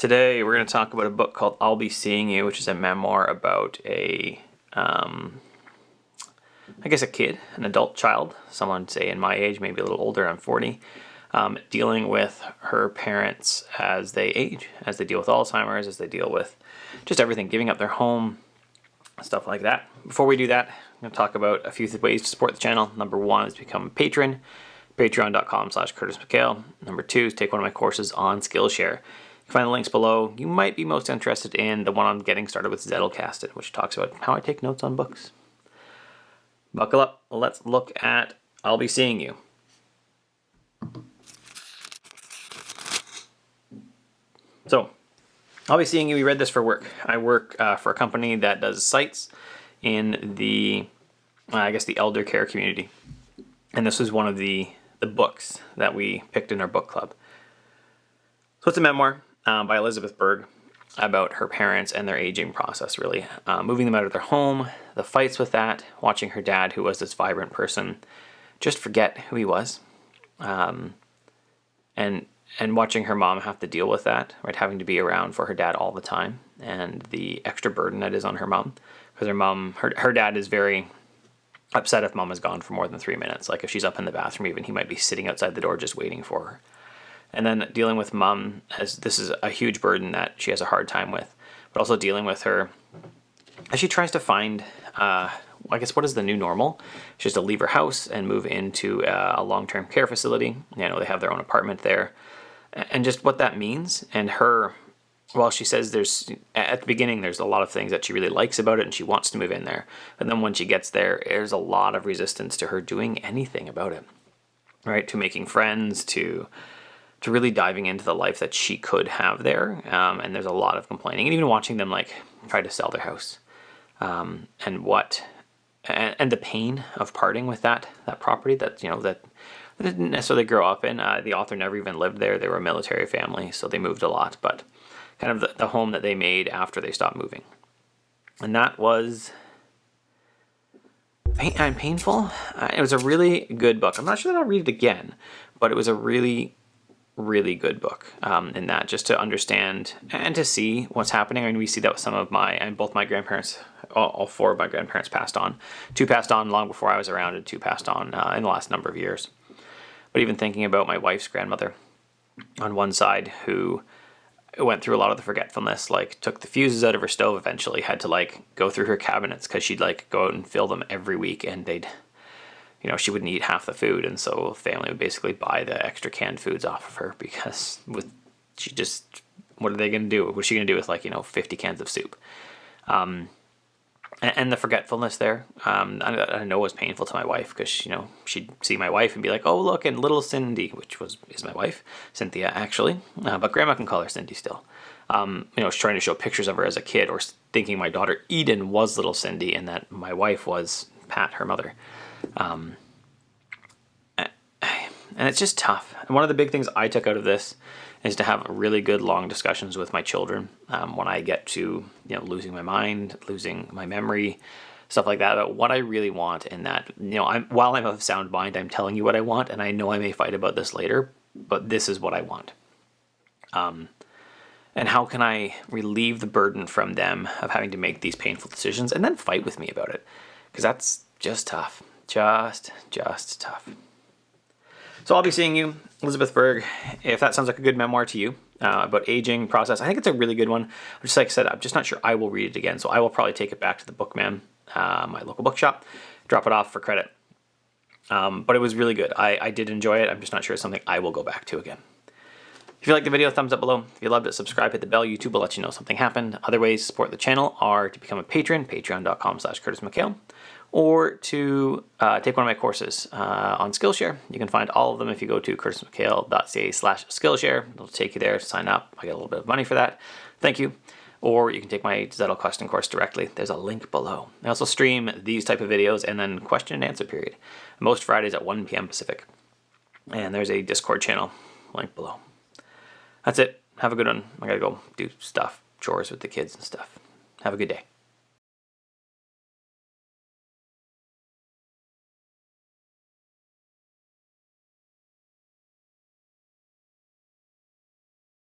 Today we're going to talk about a book called I'll Be Seeing You, which is a memoir about a kid, an adult child, someone say in my age, maybe a little older, I'm 40, dealing with her parents as they age, as they deal with Alzheimer's, as they deal with just everything, giving up their home, stuff like that. Before we do that, I'm going to talk about a few ways to support the channel. Number one is become a patron, patreon.com/CurtisMcHale. Number two is take one of my courses on Skillshare. You can find the links below. You might be most interested in the one on getting started with Zettelkasten, which talks about how I take notes on books. Buckle up. Let's look at I'll Be Seeing You. So, I'll Be Seeing You. We read this for work. I work for a company that does sites in the, the elder care community. And this was one of the books that we picked in our book club. So it's a memoir by Elizabeth Berg about her parents and their aging process, really. Moving them out of their home, the fights with that, watching her dad, who was this vibrant person, just forget who he was. And watching her mom have to deal with that, right? Having to be around for her dad all the time, and the extra burden that is on her mom. Because her dad is very upset if mom is gone for more than 3 minutes. Like if she's up in the bathroom even, he might be sitting outside the door just waiting for her. And then dealing with mom, as this is a huge burden that she has a hard time with, but also dealing with her as she tries to find, what is the new normal? She has to leave her house and move into a long-term care facility. They have their own apartment there. And just what that means. And her, while she says at the beginning, there's a lot of things that she really likes about it and she wants to move in there. But then when she gets there, there's a lot of resistance to her doing anything about it, right? To making friends, to really diving into the life that she could have there. And there's a lot of complaining, and even watching them try to sell their house. And the pain of parting with that property that they didn't necessarily grow up in. The author never even lived there. They were a military family, so they moved a lot, but kind of the home that they made after they stopped moving. And that was painful. It was a really good book. I'm not sure that I'll read it again, but it was a really, really good book in that, just to understand and to see what's happening. I mean, we see that with both my grandparents, all four of my grandparents passed on. Two passed on long before I was around, and two passed on in the last number of years. But even thinking about my wife's grandmother on one side, who went through a lot of the forgetfulness, took the fuses out of her stove eventually, had to go through her cabinets because she'd go out and fill them every week, and she wouldn't eat half the food, and so the family would basically buy the extra canned foods off of her because what are they going to do? What's she going to do with 50 cans of soup? And the forgetfulness there, I know was painful to my wife because she'd see my wife and be like, "Oh, look, and little Cindy," which is my wife, Cynthia actually, but Grandma can call her Cindy still. Was trying to show pictures of her as a kid, or thinking my daughter Eden was little Cindy and that my wife was Pat, her mother. And it's just tough. And one of the big things I took out of this is to have really good long discussions with my children when I get to losing my mind, losing my memory, stuff like that, about what I really want. And that while I'm of sound mind, I'm telling you what I want, and I know I may fight about this later, but this is what I want. And how can I relieve the burden from them of having to make these painful decisions and then fight with me about it? Because that's just tough. Just tough. So I'll Be Seeing You, Elizabeth Berg. If that sounds like a good memoir to you about aging process, I think it's a really good one. Just like I said, I'm just not sure I will read it again, so I will probably take it back to the Bookman, my local bookshop, drop it off for credit. But it was really good. I did enjoy it. I'm just not sure it's something I will go back to again. If you liked the video, thumbs up below. If you loved it, subscribe, hit the bell. YouTube will let you know something happened. Other ways to support the channel are to become a patron, patreon.com/CurtisMcHale, or to take one of my courses on Skillshare. You can find all of them if you go to curtismchale.ca/Skillshare. It'll take you there to sign up. I get a little bit of money for that. Thank you. Or you can take my Zettelkasten course directly. There's a link below. I also stream these type of videos and then question and answer period. Most Fridays at 1 p.m. Pacific. And there's a Discord channel, link below. That's it. Have a good one. I gotta go do stuff, chores with the kids and stuff. Have a good day.